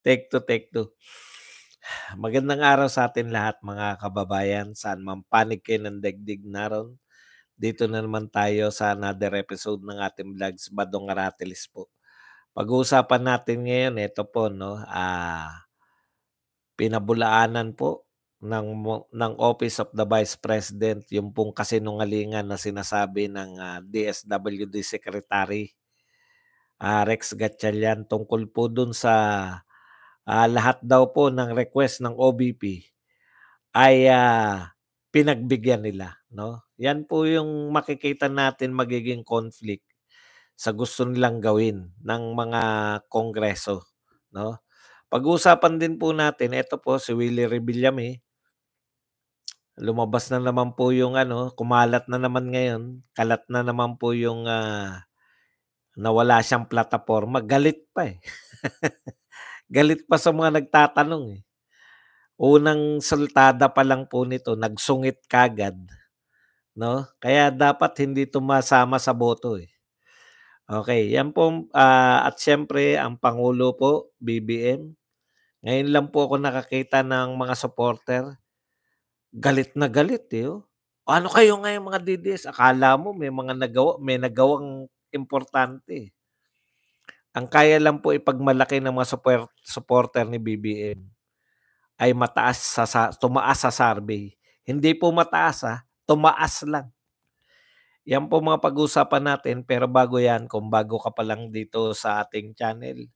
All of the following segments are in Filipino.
Take two. Magandang araw sa atin lahat mga kababayan, saan man panig kayo ng daigdig naroon. Dito na naman tayo sa another episode ng ating vlogs, Badong Aratilis po. Pag-uusapan natin ngayon, ito po, no, pinabulaanan po ng Office of the Vice President yung pong kasinungalingan na sinasabi ng DSWD Secretary Rex Gatchalian tungkol po dun sa lahat daw po ng request ng OBP ay pinagbigyan nila, 'no? Yan po yung makikita natin magiging conflict sa gusto nilang gawin ng mga kongreso, 'no? Pag-uusapan din po natin, eto po si Willie Revillame, lumabas na naman po yung kumalat na naman ngayon, kalat na naman po yung na wala siyang plataporma, galit pa, eh. Galit pa sa mga nagtatanong, eh. Unang saltada pa lang po nito nagsungit kaagad, 'no? Kaya dapat hindi masama sa boto, eh. Okey, yan po, at siyempre ang pangulo po, BBM. Ngayon lang po ako nakakita ng mga supporter, galit na galit, eh, oh. "Ano kayo ngayong mga DDS, akala mo may nagawang importante, eh." Ang kaya lang po ipagmalaki ng mga supporter ni BBM ay tumaas sa survey. Hindi po mataas, tumaas lang. Yan po mga pag-uusapan natin, pero bago yan, kung bago ka pa lang dito sa ating channel,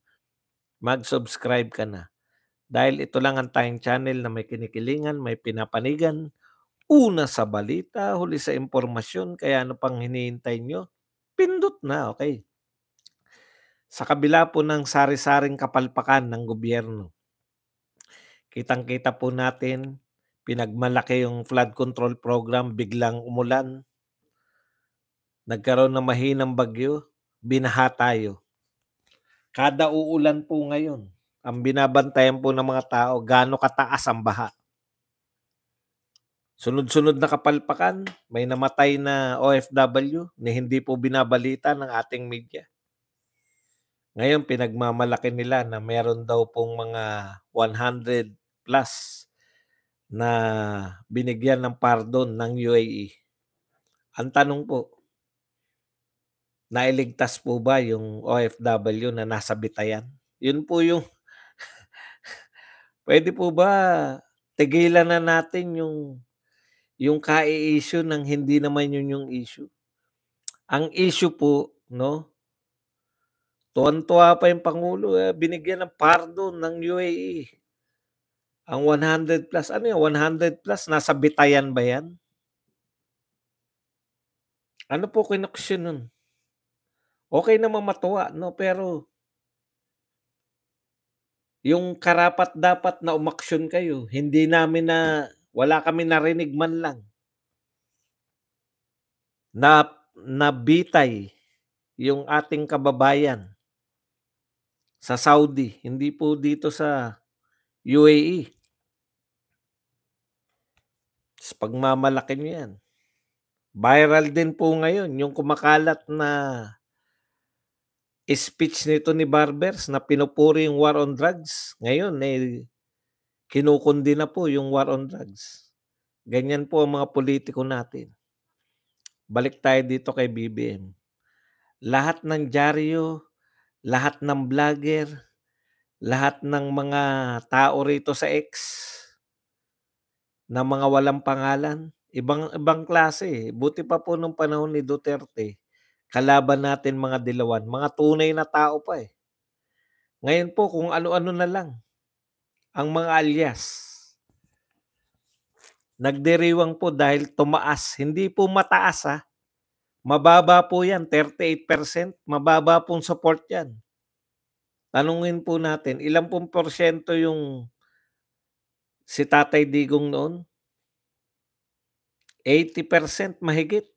mag-subscribe ka na. Dahil ito lang ang tayong channel na may kinikilingan, may pinapanigan, una sa balita, huli sa impormasyon, kaya ano pang hinihintay nyo? Pindot na, okay? Sa kabila po ng sari-saring kapalpakan ng gobyerno, kitang-kita po natin, pinagmalaki yung flood control program, biglang umulan, nagkaroon ng mahinang bagyo, binaha tayo. Kada uulan po ngayon, ang binabantayan po ng mga tao, gaano kataas ang baha. Sunod-sunod na kapalpakan, may namatay na OFW na hindi po binabalita ng ating media. Ngayon, pinagmamalaki nila na meron daw pong mga 100 plus na binigyan ng pardon ng UAE. Ang tanong po, nailigtas po ba yung OFW na nasa Bitayan? Yun po yung, pwede po ba tigilan na natin yung kai-issue ng hindi naman yun yung issue? Ang issue po, 'no, tuwang-tuwa pa yung pangulo, binigyan ng pardon ng UAE. Ang 100 plus, ano yan, 100 plus nasa Bitayan ba yan? Ano po kinoksyon nun? Okey naman matuwa, 'no, pero yung karapat-dapat na umaksyon kayo, hindi namin wala kami narinig man lang na nabitay yung ating kababayan sa Saudi, hindi po dito sa UAE. Pagmamalaki niyo yan. Viral din po ngayon yung kumakalat na speech nito ni Barbers na pinupuri yung war on drugs. Ngayon, kinukundi na po yung war on drugs. Ganyan po ang mga politiko natin. Balik tayo dito kay BBM. Lahat ng dyaryo, lahat ng vlogger, lahat ng mga tao rito sa X na mga walang pangalan, ibang klase, eh. Buti pa po nung panahon ni Duterte, kalaban natin mga dilawan, mga tunay na tao pa, eh. Ngayon po kung ano-ano na lang ang mga alias. Nagdiriwang po dahil tumaas, hindi po mataas, mababa po yan, 38%, mababa pong support yan. Tanungin po natin, ilan pong porsyento yung si Tatay Digong noon? 80% mahigit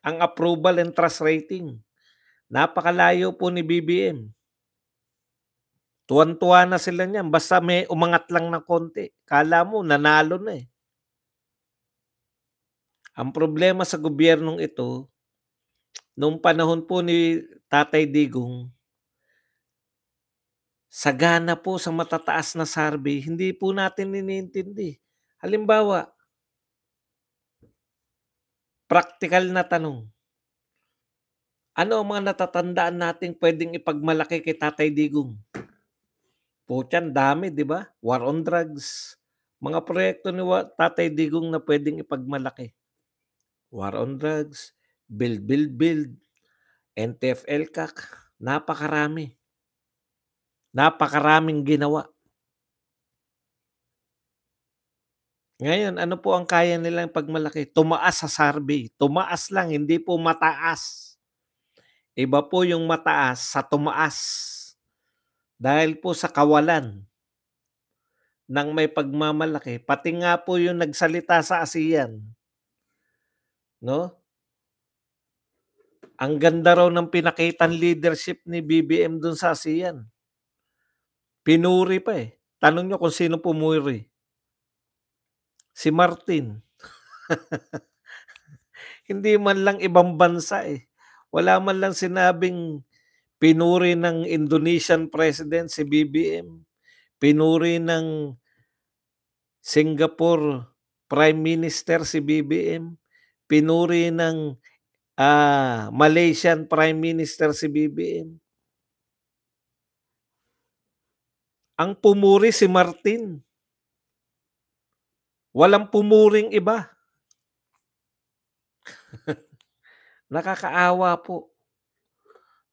ang approval and trust rating. Napakalayo po ni BBM. Tuwan-tuwa na sila niyan basta may umangat lang ng konti. Akala mo nanalo na, eh. Ang problema sa gobyernong ito, nung panahon po ni Tatay Digong, sagana po sa matataas na survey, hindi po natin iniintindi. Halimbawa, praktikal na tanong, ano ang mga natatandaan nating puwedeng ipagmalaki kay Tatay Digong? Putyan dami 'di ba? War on drugs, mga proyekto ni Tatay Digong na puwedeng ipagmalaki. War on drugs, build, build, build, NTF-ELCAC, napakarami. Napakaraming ginawa. Ngayon ano po ang kaya nilang ipagmalaki? Tumaas sa survey, tumaas lang hindi po mataas. Iba po yung mataas sa tumaas. Dahil po sa kawalan ng may pagmamalaki, pati nga po yung nagsalita sa ASEAN, 'no? Ang ganda raw ng pinakitang leadership ni BBM dun sa ASEAN. Pinuri pa, eh. Tanong niyo kung sino pumuri? Si Martin. Hindi man lang ibang bansa, eh. Wala man lang sinabing pinuri ng Indonesian president si BBM, pinuri ng Singapore Prime Minister si BBM, pinuri ng, Malaysian Prime Minister si BBM. Ang pumuri si Martin, walang pumuring iba. Nakakaawa po,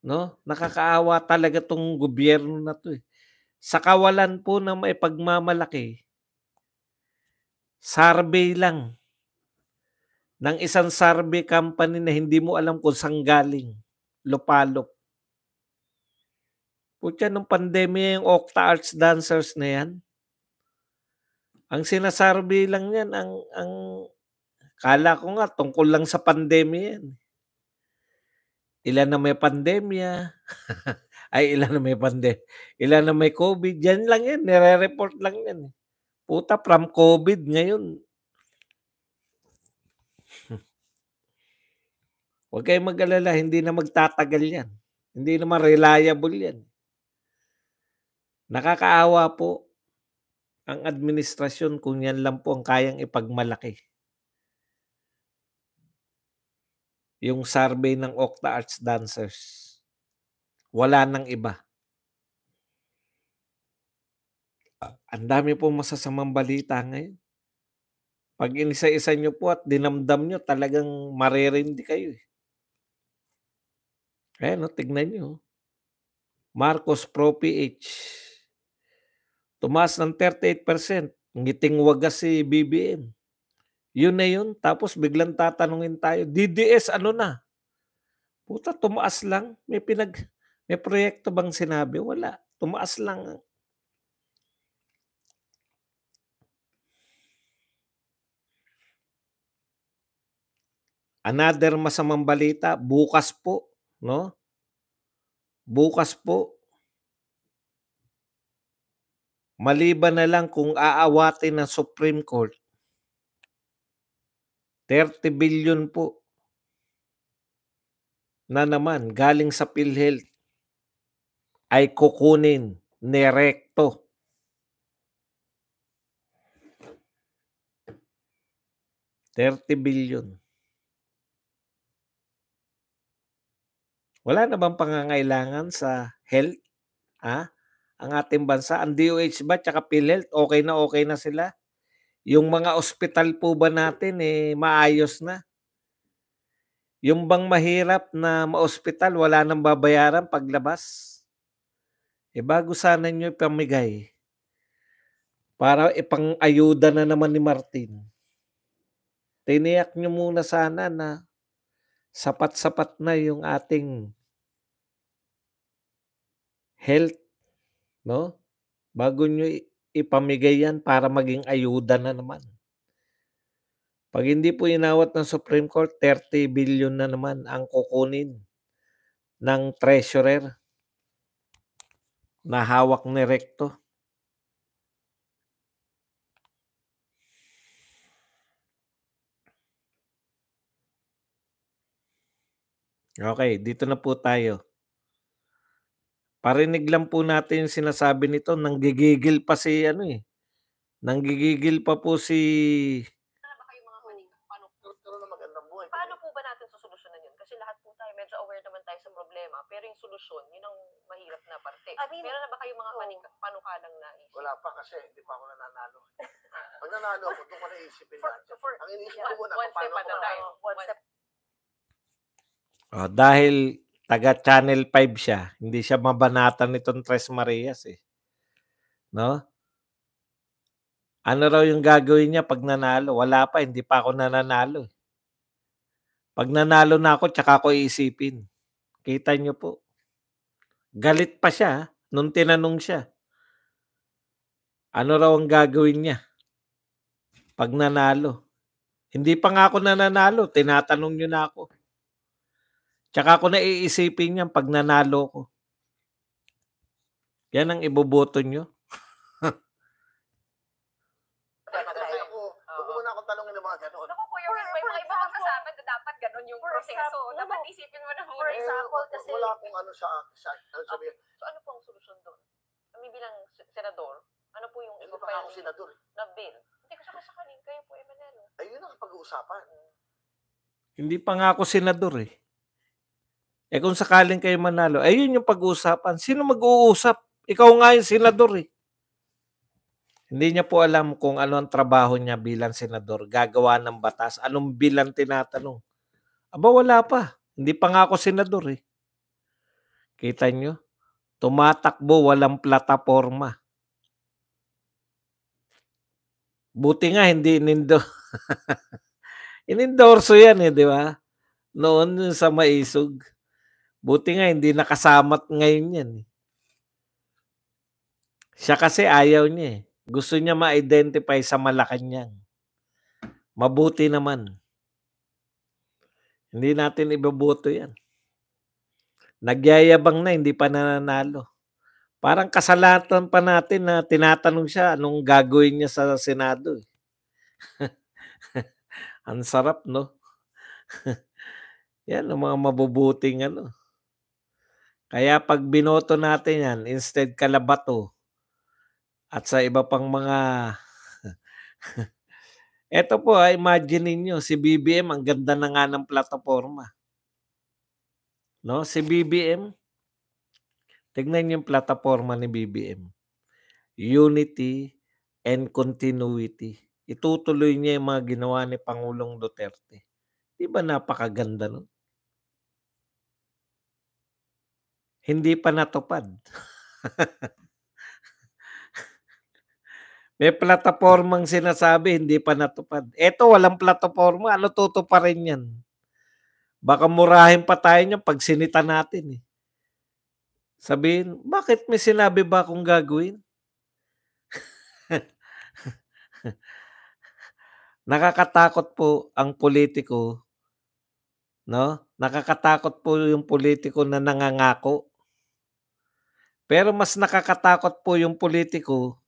'no? Nakakaawa talaga 'tong gobyerno na 'to, eh. Sa kawalan po ng maipagmamalaki, survey lang ng isang survey company na hindi mo alam kung saan galing, lupalop. Putya nung pandemya yung Okta Arts Dancers na 'yan, ang sina-survey lang niyan ang akala ko nga tungkol lang sa pandemya 'yan. Ilan na may pandemya, ay ilan na may COVID, diyan lang 'yan, nire-report lang 'yan, eh. Puta from COVID ngayon, huwag kayong mag-alala hindi na magtatagal 'yan. Hindi naman reliable 'yan. Nakakaawa po ang administrasyon kung 'yan lang po ang kayang ipagmalaki. Yung survey ng Okta Arts Dancers, wala ng iba. Ang dami pong masasamang balita ngayon. 'Pag inisa-isa niyo po at dinamdam niyo talagang maririndi kayo, eh. Ayan oh, tignan niyo, oh. Marcos Pro PH, tumaas ng 38%, ngiting wagas si BBM. Yun na yun, tapos biglang tatanungin tayo, DDS ano na? Puta tumaas lang, may proyekto bang sinabi? Wala, tumaas lang. Another masamang balita, bukas po, 'no? Bukas po, maliban na lang kung aawatin ng Supreme Court, 30 billion po na naman galing sa PhilHealth ay kukunin ni Rekto. 30 billion. Wala na bang pangangailangan sa health, ang ating bansa? Ang DOH ba tsaka PhilHealth okey na sila? Yung mga ospital po ba natin, eh, maayos na? Yung bang mahirap na ma-ospital wala ng babayaran paglabas? Eh, bago sana niyo ipamigay para ipang-ayuda na naman ni Martin, tiniyak niyo muna sana na sapat-sapat na yung ating health, 'no? Bago niyo ipamigay yan para maging ayuda na naman. 'Pag hindi po inawat ng Supreme Court, 30 billion na naman ang kukunin ng treasurer na hawak ni Rekto. Okay, dito na po tayo. Parinig lang po natin yung sinasabi nito, nanggigigil pa si ano, eh, nanggigigil pa po si Wala ba kayong mga manika? Pero na magandang buhay. Paano po ba natin susolusyunan yun? Kasi lahat po tayo, medyo aware naman tayo sa problema, pero yung solusyon, yun ang mahirap na parte. I mean, meron na ba kayong mga panukalang naisip? Wala pa kasi hindi pa ako nananalo. Pag nanalo ako, doon ko naisipin lahat. Ang iniisip ko muna, One step paano at ko a time. One step. dahil taga Channel 5 siya, hindi siya mabanatan nitong Tres Marias, eh. No? Ano raw yung gagawin niya 'pag nanalo? Wala pa, hindi pa ako nananalo, eh. 'Pag nanalo na ako tsaka ko iisipin. Kita niyo po. Galit pa siya, nung tinanong siya. Ano raw ang gagawin niya 'pag nanalo? Hindi pa nga ako nananalo, tinatanong niyo na ako. Tsaka ko na iisipin yan 'pag nanalo ko. Yan ang iboboto niyo? Huwag mo muna akong tanongin ng mga gano'n. Naku, Kuya Will, may mga ibang kasama na dapat ganun yung proseso. Dapat isipin mo na muna. For example, kasi wala akong ano ano sabihin. So ano po ang solusyon doon? Kami bilang senador, ano po yung Hindi pa ako senador. na bill? Hindi ko sakaling kayo po, Manalo. Ayun ang pag-uusapan. Hindi pa nga ako senador, eh. Eh kung sakaling kayo manalo, ayun yung pag-uusapan. Sino mag-uusap? Ikaw nga yung senador, eh. Hindi niya po alam kung ano ang trabaho niya bilang senador, gagawa ng batas, anong bill ang tinatanong. Aba, wala pa. Hindi pa nga ako senador, eh. Kita niyo? Tumatakbo, walang plataporma. Buti nga hindi inendorso yan, eh, di ba? Noon sa Maisog. Buti nga hindi nakasamat ngayon yan, eh. Siya kasi ayaw niya, eh. Gusto niya ma-identify sa Malacanang. Mabuti naman. Hindi natin iboboto yan. Nagyayabang na, hindi pa nananalo. Parang kasalanan pa natin na tinatanong siya anong gagawin niya sa Senado, eh. Ang sarap, no? Yan ang mga mabubuting ano. Kaya pag binoto natin yan, instead Kalabato at sa iba pang mga eto po, imagine niyo si BBM ang ganda na nga ng plataporma. No, si BBM, tignan niyo yung plataporma ni BBM. Unity and continuity. Itutuloy niya yung mga ginawa ni Pangulong Duterte. Di ba napakaganda nun? Hindi pa natupad. May platapormang sinasabi, hindi pa natupad. Eto, walang plataporma. Ano tutuparin yan? Baka murahin pa tayo niyan pag sinita natin, eh. Sabihin, bakit may sinabi ba akong gagawin? Nakakatakot po ang politiko, no? Nakakatakot po yung politiko na nangangako. Pero mas nakakatakot po yung politiko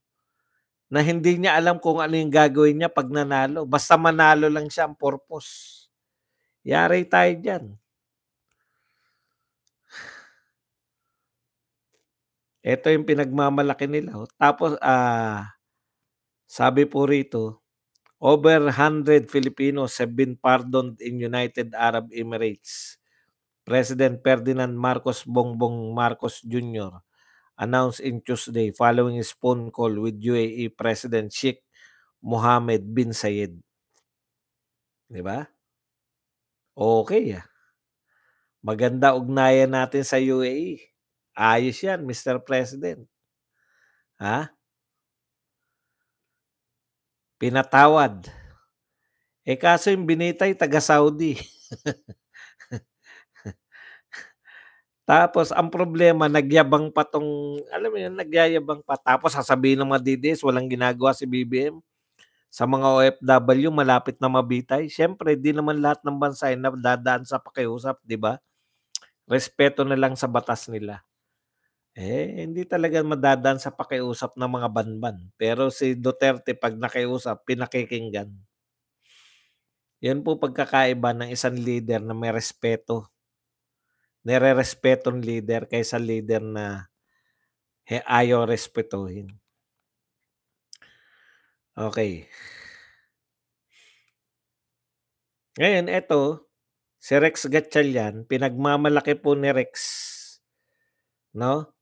na hindi niya alam kung ano yung gagawin niya pag nanalo. Basta manalo lang siya ang purpose. Yari tayo dyan. Ito yung pinagmamalaki nila. Tapos, sabi po rito, over 100 Filipinos have been pardoned in United Arab Emirates. President Ferdinand Marcos Bongbong Marcos Jr. announced in Tuesday following his phone call with UAE President Sheikh Mohammed bin Zayed. Di ba? Okay, ah. Maganda ugnayan natin sa UAE. Ayos yan, Mr. President. Ha? Pinatawad. Eh kaso yung binitay, taga-Saudi. Tapos ang problema, nagyabang pa tong, alam mo yun, nagyayabang pa. Tapos sasabihin ng mga DDS, walang ginagawa si BBM. Sa mga OFW, malapit na mabitay. Siyempre, di naman lahat ng bansa ay nadadaan sa pakiusap, di ba? Respeto na lang sa batas nila. Eh, hindi talaga madadaan sa pakiusap ng mga banban. Pero si Duterte, pag nakiusap, pinakikinggan. Yan po pagkakaiba ng isang leader na may respeto. Nire-respetong leader kaysa leader na ayaw respetuhin. Okay. Ngayon, eto, si Rex Gatchalian, pinagmamalaki po ni Rex, no?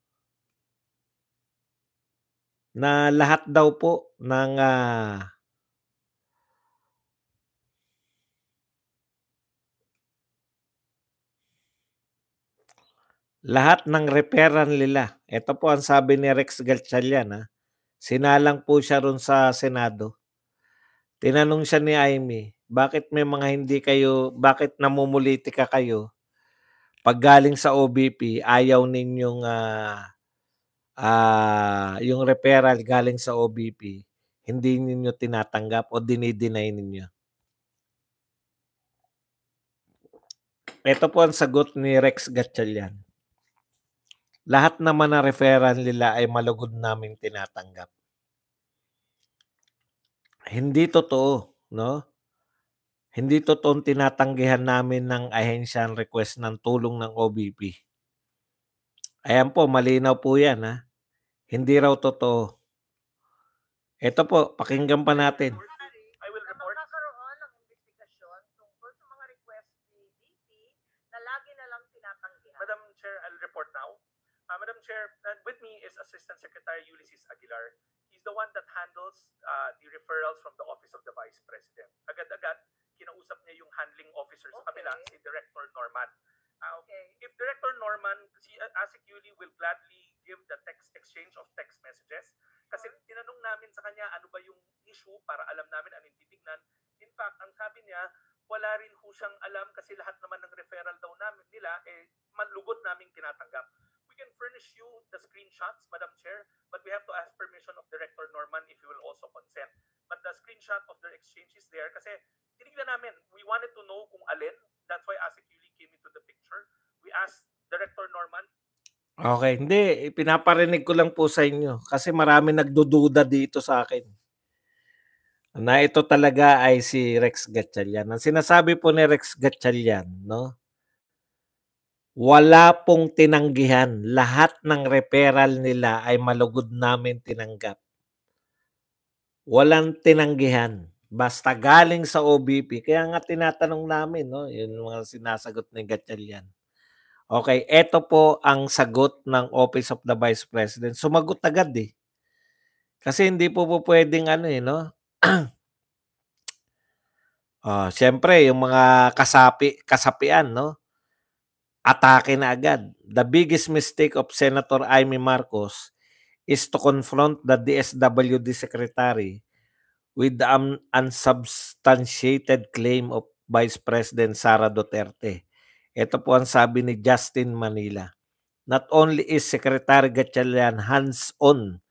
Na lahat daw po ng lahat ng referral nila. Ito po ang sabi ni Rex Gatchalian, sinalang po siya ron sa Senado. Tinanong siya ni Amy, bakit may mga hindi kayo, bakit namumulitika kayo? Pag galing sa OBP, ayaw ninyong yung referral galing sa OBP, hindi ninyo tinatanggap o dinideny ninyo. Ito po ang sagot ni Rex Gatchalian. Lahat naman na referral nila ay malugod naming tinatanggap. Hindi totoo, no? Hindi totoong tinatanggihan namin ng ahensya ang request ng tulong ng OBP. Ayan po, malinaw po yan, ha? Hindi raw totoo. Ito po, pakinggan pa natin. I will report. Magkakaroon ng investigasyon tungkol sa mga request ni VP na lagi na lang tinatanggihan. Madam Chair, I'll report now. Madam Chair, with me is Assistant Secretary Ulysses Aguilar. He's the one that handles the referrals from the Office of the Vice President. Agad-agad, kinausap niya yung handling officer sa kabila, si Director Norman. If Director Norman, si ASIC Yuli will gladly give the text exchange of text messages. Kasi tinanong namin sa kanya ano ba yung issue para alam namin anong titignan. In fact, ang sabi niya, wala rin ho siyang alam kasi lahat naman ng referral daw namin nila, malugod namin tinatanggap. We can furnish you the screenshots, Madam Chair, but we have to ask permission of Director Norman if he will also consent. But the screenshot of their exchange is there kasi tinignan namin, we wanted to know kung alin. That's why ASIC Yuli came into the picture. We asked Director Norman. Okay, hindi. Pinaparinig ko lang po sa inyo kasi marami nagdududa dito sa akin na ito talaga ay si Rex Gatchalian. Ang sinasabi po ni Rex Gatchalian, no? Wala pong tinanggihan. Lahat ng referral nila ay malugod namin tinanggap. Walang tinanggihan. Basta galing sa OBP. Kaya nga tinatanong namin, no? Yun mga sinasagot ni Gatchalian. Okay, ito po ang sagot ng Office of the Vice President. Sumagot agad eh. Kasi hindi po pwedeng no? Siyempre, yung mga kasapian, no? Atake na agad. The biggest mistake of Senator Amy Marcos is to confront the DSWD Secretary with the unsubstantiated claim of Vice President Sara Duterte. Ito po ang sabi ni Justin Manila. Not only is Secretary Gatchalian hands-on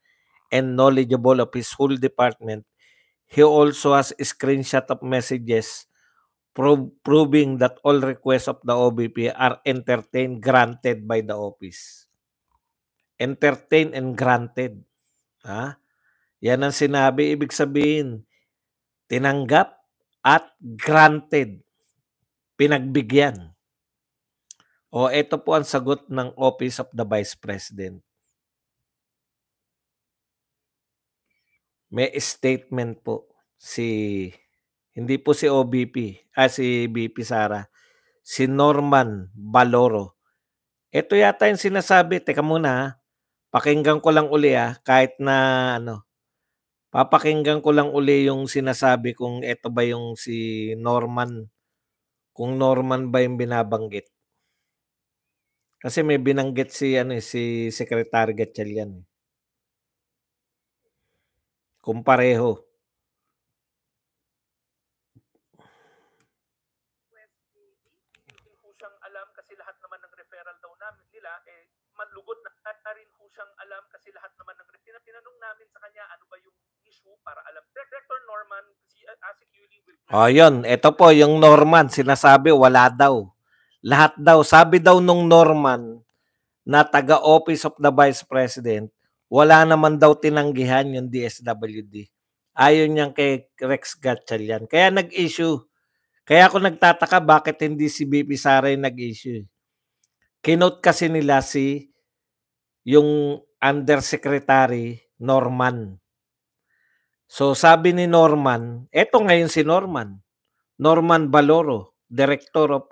and knowledgeable of his whole department, he also has a screenshot of messages proving that all requests of the OBP are entertained, granted by the office. Entertained and granted. Yan ang sinabi. Ibig sabihin, tinanggap at granted. Pinagbigyan. Ito po ang sagot ng Office of the Vice President. May statement po hindi po si OBP, si VP Sara, si Norman Baloro. Ito yata yung sinasabi, teka muna, pakinggan ko lang uli kahit na papakinggan ko lang uli yung sinasabi kung ito ba yung si Norman, kung Norman ba yung binabanggit. Kasi may binanggit si Secretary Gatchalian. Kung pareho. Hindi po siyang alam kasi lahat naman ng referral daw namin nila, malugod na rin po siyang alam kasi lahat naman ng tinanong namin sa kanya ano ba yung issue para alam. Director Norman, si ASIC Yuli will... Yun. Ito po, yung Norman, sinasabi wala daw. Lahat daw. Sabi daw nung Norman na taga-Office of the Vice President, wala naman daw tinanggihan yung DSWD. Ayon niyang kay Rex Gatchalian. Kaya nag-issue. Kaya ako nagtataka bakit hindi si VP Sara yung nag-issue. Kinote kasi nila yung Undersecretary Norman. So sabi ni Norman, eto ngayon si Norman Baloro, Director of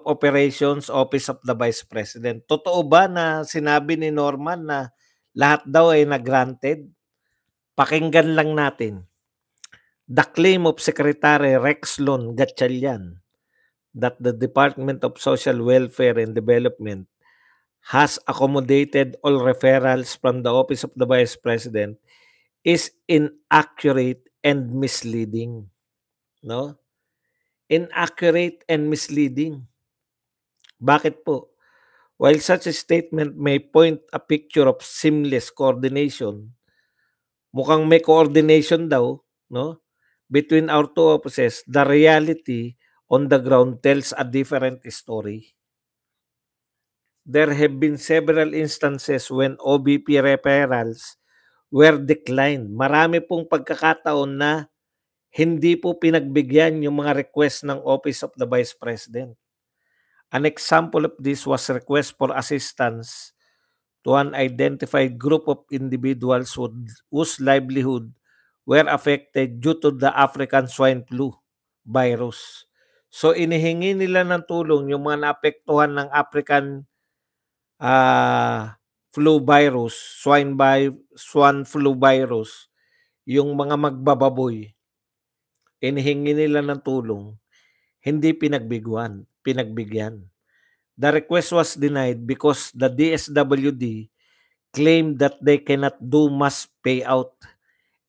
Operations, Office of the Vice President. Totoo ba na sinabi ni Norman na lahat daw ay na-granted? Pakinggan lang natin. The claim of Secretary Rexlon Gatchalian that the Department of Social Welfare and Development has accommodated all referrals from the Office of the Vice President is inaccurate and misleading. No? Inaccurate and misleading. Bakit po? While such a statement may point a picture of seamless coordination, mukhang may coordination daw, no, between our two offices, the reality on the ground tells a different story. There have been several instances when OBP referrals were declined. Marami pong pagkakataon na hindi po pinagbigyan yung mga request ng Office of the Vice President. An example of this was request for assistance to an identified group of individuals whose livelihood were affected due to the African swine flu virus. So inihingi nila ng tulong yung mga naapektuhan ng African swine flu virus, yung mga magbababoy. Inihingi nila ng tulong, hindi pinagbigyan. The request was denied because the DSWD claimed that they cannot do mass payout,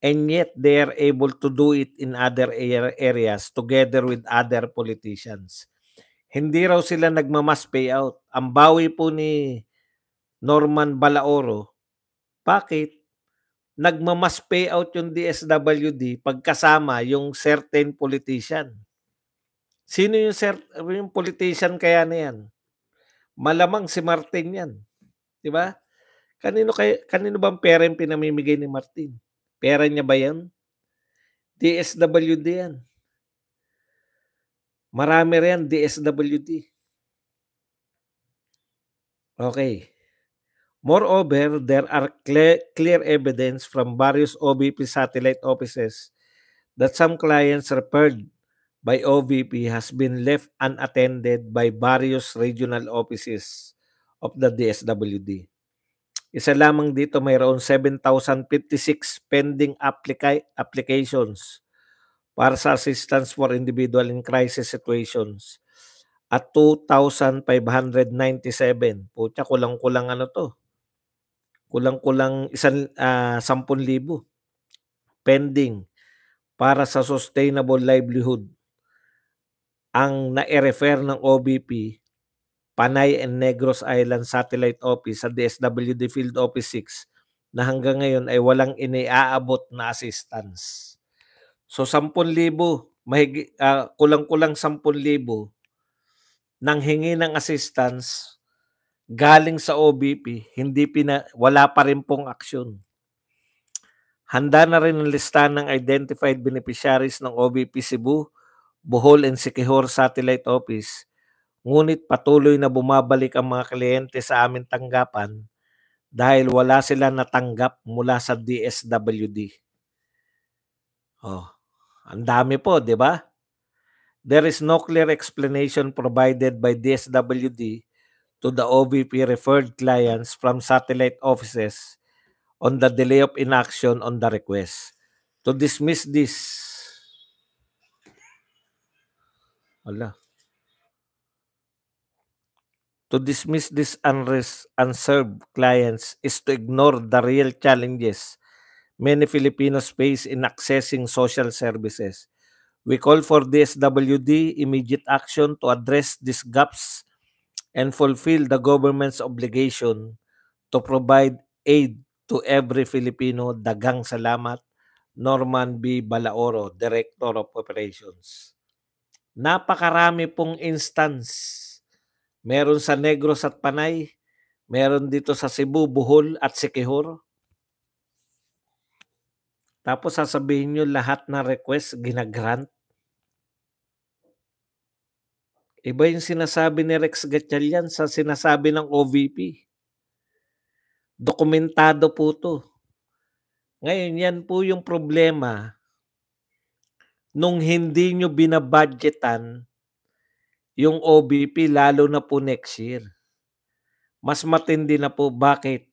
and yet they are able to do it in other areas together with other politicians. Hindi raw sila nagma-mass payout. Ang bawi po ni Norman Balaoro, bakit? Nagma-mass payout yung DSWD pagkasama yung certain politician. Sino yung politician kaya na yan? Malamang si Martin yan. Di ba? Kanino bang pera yung pinamimigay ni Martin? Pera niya ba yan? DSWD yan. Marami rin DSWD. Okay. Moreover, there are clear evidence from various OVP satellite offices that some clients referred by OVP has been left unattended by various regional offices of the DSWD. Isa lamang dito, mayroon 7,056 pending applications para sa assistance for individual in crisis situations at 2,597. Pucha, kulang-kulang ano to? Kulang-kulang 10,000 pending para sa sustainable livelihood ang na-refer ng OBP, Panay and Negros Island Satellite Office sa DSWD Field Office 6 na hanggang ngayon ay walang iniaabot na assistance. So 10,000, kulang-kulang 10,000 nang hingi ng assistance galing sa OBP, wala pa rin pong aksyon. Handa na rin ang listahan ng identified beneficiaries ng OBP Cebu, Bohol and Siquijor Satellite Office. Ngunit patuloy na bumabalik ang mga kliyente sa aming tanggapan dahil wala sila natanggap mula sa DSWD. Ang dami po, di ba? There is no clear explanation provided by DSWD to the OVP referred clients from satellite offices on the delay of inaction on the request. To dismiss this unserved clients is to ignore the real challenges many Filipinos face in accessing social services. We call for DSWD immediate action to address these gaps and fulfill the government's obligation to provide aid to every Filipino. Dagang salamat. Norman B. Balaoro, Director of Operations. Napakarami pong instance. Meron sa Negros at Panay, meron dito sa Cebu, Bohol at Siquijor. Tapos sasabihin nyo lahat na request ginagrant. Iba yung sinasabi ni Rex Gatchalian sa sinasabi ng OVP. Dokumentado po to. Ngayon, yan po yung problema nung hindi nyo binabudgetan yung OVP lalo na po next year. Mas matindi na po. Bakit?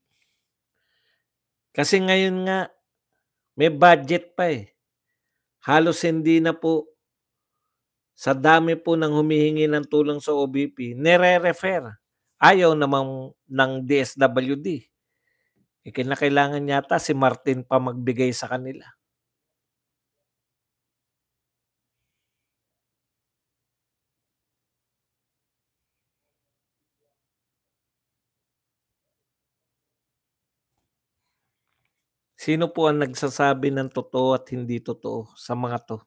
Kasi ngayon nga, may budget pa eh. Halos hindi na po, sa dami po ng humihingi ng tulong sa OVP, nire-refer. Ayaw namang ng DSWD. Kinakailangan yata si Martin pa magbigay sa kanila. Sino po ang nagsasabi ng totoo at hindi totoo sa mga to?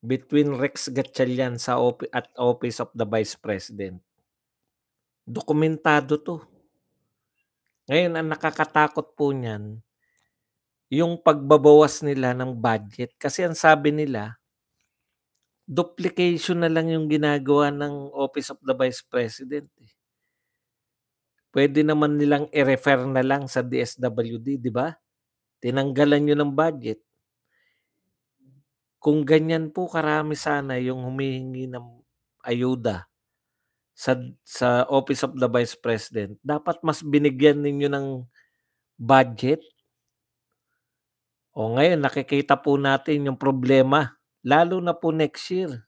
Between Rex Gatchalian at Office of the Vice President. Dokumentado to. Ngayon, ang nakakatakot po niyan, yung pagbabawas nila ng budget. Kasi ang sabi nila, duplication na lang yung ginagawa ng Office of the Vice President. Pwede naman nilang i-refer na lang sa DSWD, di ba? Tinanggalan nyo ng budget. Kung ganyan po karami sana yung humihingi ng ayuda sa Office of the Vice President, dapat mas binigyan ninyo ng budget. O ngayon, nakikita po natin yung problema, lalo na po next year.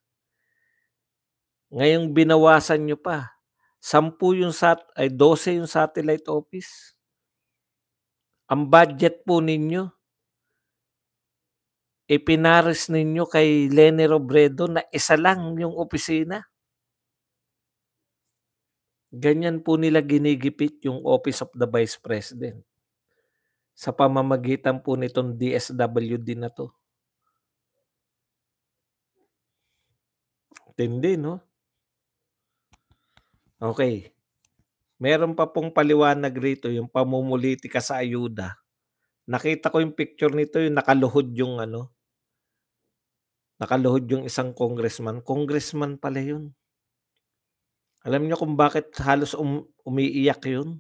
Ngayong binawasan nyo pa. 12 yung satellite office. Ang budget po ninyo, ipinaris ninyo kay Leni Robredo na isa lang yung opisina. Ganyan po nila ginigipit yung Office of the Vice President sa pamamagitan po nitong DSWD na to. Tindi, no? Okay. Meron pa pong paliwanag rito yung pamumulitika sa ayuda. Nakita ko yung picture nito, yung nakaluhod yung nakaluhod yung isang congressman. Congressman pala yun. Alam niyo kung bakit halos umiiyak yun?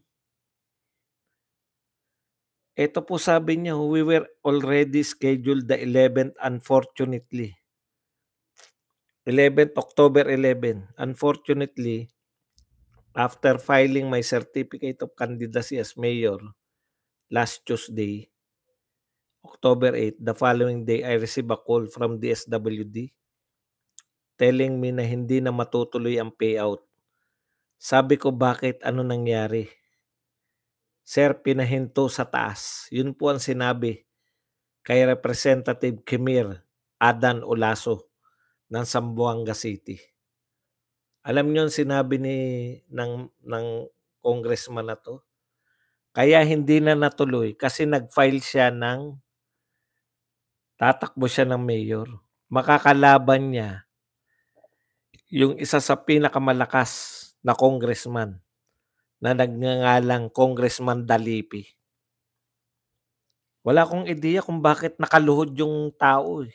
Ito po sabi niya, we were already scheduled the 11th, unfortunately. 11th, October 11. Unfortunately, after filing my certificate of candidacy as mayor last Tuesday, October 8, the following day, I received a call from DSWD telling me na hindi na matutuloy ang payout. Sabi ko, bakit? Ano nangyari? Sir, pinahinto sa taas. Yun po ang sinabi kay Representative Kimir Adan Olaso ng Zamboanga City. Alam niyo ang sinabi ng congressman na to? Kaya hindi na natuloy kasi nag-file siya tatakbo siya ng mayor. Makakalaban niya yung isa sa pinakamalakas na congressman na nagngangalang Congressman Dalipi. Wala akong ideya kung bakit nakaluhod yung tao.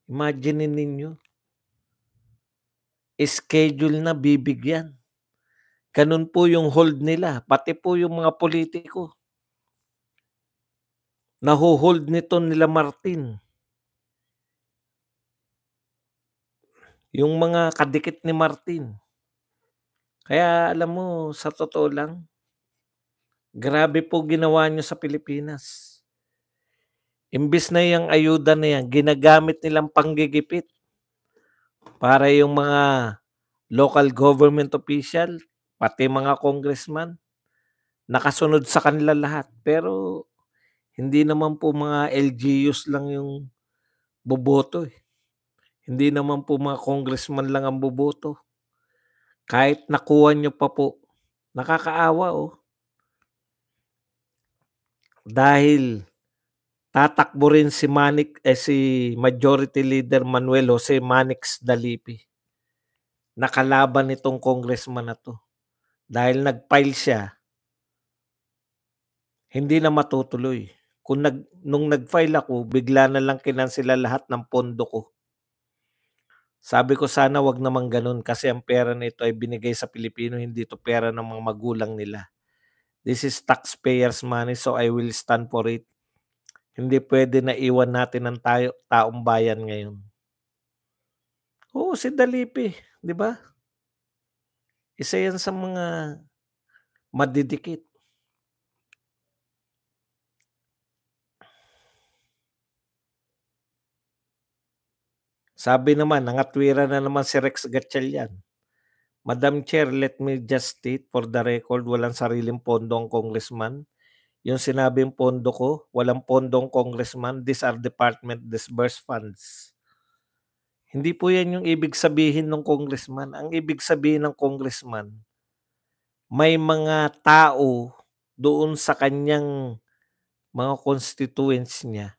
Imagine ninyo. Schedule na bibigyan. Ganun po yung hold nila. Pati po yung mga politiko. Nahuhold nito nila Martin. Yung mga kadikit ni Martin. Kaya alam mo, sa totoo lang, grabe po ginawa nyo sa Pilipinas. Imbis na yung ayuda na yan, ginagamit nilang panggigipit para yung mga local government official, pati mga congressman, nakasunod sa kanila lahat. Pero hindi naman po mga LGUs lang yung boboto. Hindi naman po mga congressman lang ang boboto. Kahit nakuha nyo pa po, nakakaawa Dahil tatakbo rin si Majority Leader Manuel Jose Manix Dalipi. Nakalaban nitong congressman na to. Dahil nag-file siya, hindi na matutuloy. nung nag-file ako, bigla na lang kinansela lahat ng pondo ko. Sabi ko sana wag naman ganun kasi ang pera nito ay binigay sa Pilipino, hindi to pera ng mga magulang nila. This is taxpayers' money, so I will stand for it. Hindi pwede na iwan natin ang taong bayan ngayon. Oo, si Dalipi, di ba? Isa yan sa mga madidikit. Sabi naman, nangatwira na naman si Rex Gatchalian. Madam Chair, let me just state for the record, walang sariling pondo ang congressman. Yung sinabing pondo ko, walang pondong congressman. These are department disbursed funds. Hindi po yan yung ibig sabihin ng congressman. Ang ibig sabihin ng congressman, may mga tao doon sa kanyang mga constituents niya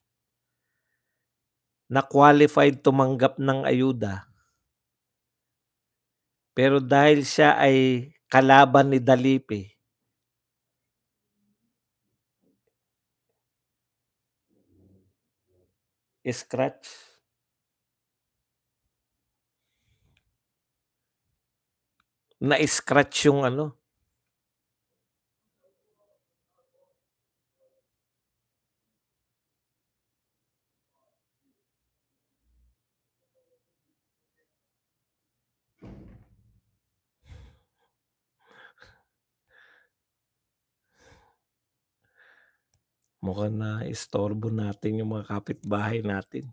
na qualified tumanggap ng ayuda. Pero dahil siya ay kalaban ni Dalipi, scratch. Na-scratch yung ano. Mukhang na istorbo natin yung mga kapitbahay natin.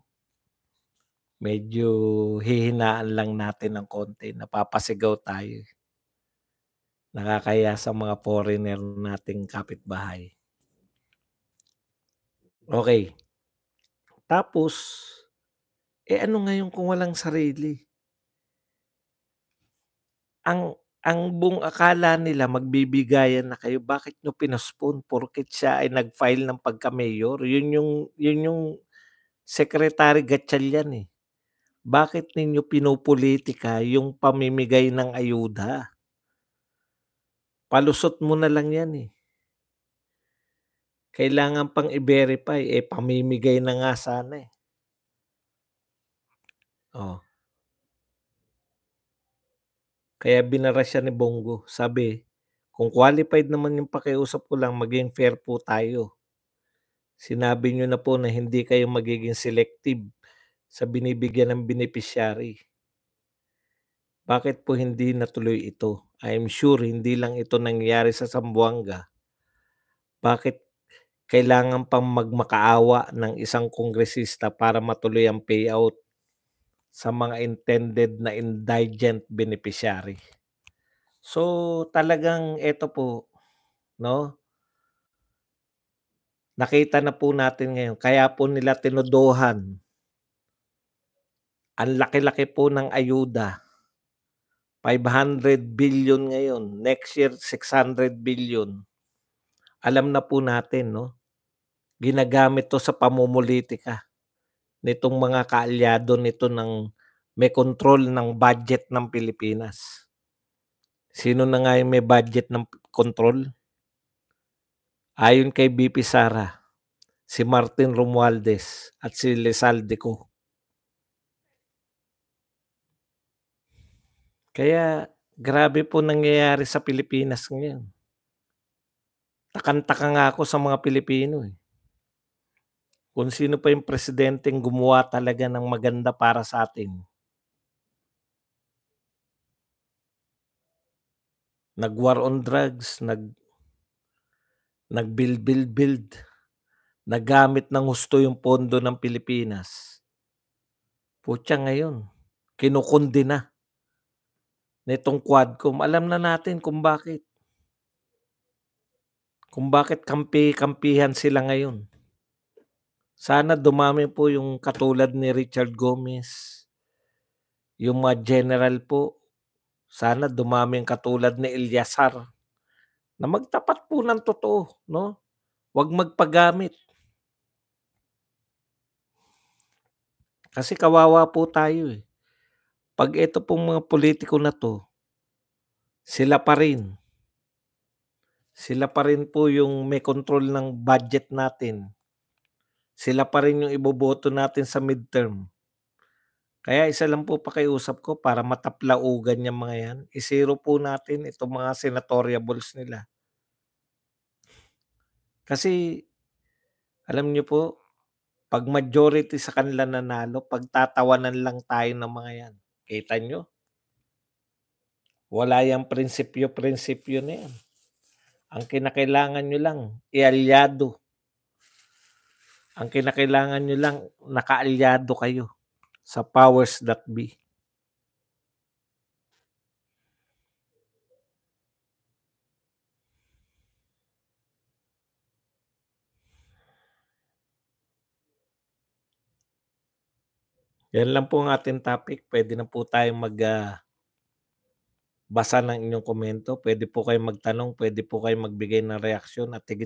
Medyo hihinaan lang natin ng konti. Napapasigaw tayo. Nakakaya sa mga foreigner nating kapitbahay. Okay. Tapos, ano ngayon kung walang sarili? Ang buong akala nila magbibigayan na kayo. Bakit nyo pinospone? Porket siya ay nag-file ng pagka-mayor. Yun yung Secretary Gatchalian eh. Bakit ninyo pinopolitika yung pamimigay ng ayuda? Palusot mo na lang yan eh. Kailangan pang i-verify, pamimigay na nga sana eh. Oh. Kaya binara siya ni Bongo. Sabi, kung qualified naman yung pakiusap ko lang, maging fair po tayo. Sinabi nyo na po na hindi kayo magiging selective sa binibigyan ng beneficiary. Bakit po hindi natuloy ito? I'm sure hindi lang ito nangyari sa Zamboanga. Bakit kailangan pang magmakaawa ng isang kongresista para matuloy ang payout sa mga intended na indigent beneficiary? So talagang ito po, no? Nakita na po natin ngayon. Kaya po nila tinuduhan. Ang laki-laki po ng ayuda. 500 billion ngayon. Next year, 600 billion. Alam na po natin, no? Ginagamit to sa pamumulitika nitong mga kaalyado nito ng may control ng budget ng Pilipinas. Sino na nga yung may budget ng control? Ayon kay BP Sara, si Martin Romualdez at si Lizalde. Kaya grabe po nangyayari sa Pilipinas ngayon. Takang-taka nga ako sa mga Pilipino eh. Kung sino pa yung presidenteng gumawa talaga ng maganda para sa atin. Nag-war on drugs, nag-build, nagamit ng husto yung pondo ng Pilipinas. Putya ngayon, kinukundina nitong Quadcom. Alam na natin kung bakit. Kung bakit kampi-kampihan sila ngayon. Sana dumami po yung katulad ni Richard Gomez. Yung mga general po, sana dumami ang katulad ni Eliasar na magtapat po ng totoo, no? Huwag magpagamit. Kasi kawawa po tayo eh. Pag ito pong mga politiko na to, sila pa rin. Sila pa rin po yung may control ng budget natin. Sila pa rin yung iboboto natin sa midterm. Kaya isa lang po pakiusap ko para mataplaugan yang mga yan, i-zero po natin itong mga senatoriables nila. Kasi alam niyo po, pag majority sa kanila nanalo, pagtatawanan lang tayo ng mga yan. Kita nyo? Wala yang prinsipyo-prinsipyo na yan. Ang kinakailangan nyo lang, ialyado. Ang kinakailangan nyo lang, nakaalyado kayo sa powers that be. Yan lang po ang ating topic. Pwede na po tayong basa ng inyong komento. Pwede po kayong magtanong, pwede po kayong magbigay ng reaksyon at higit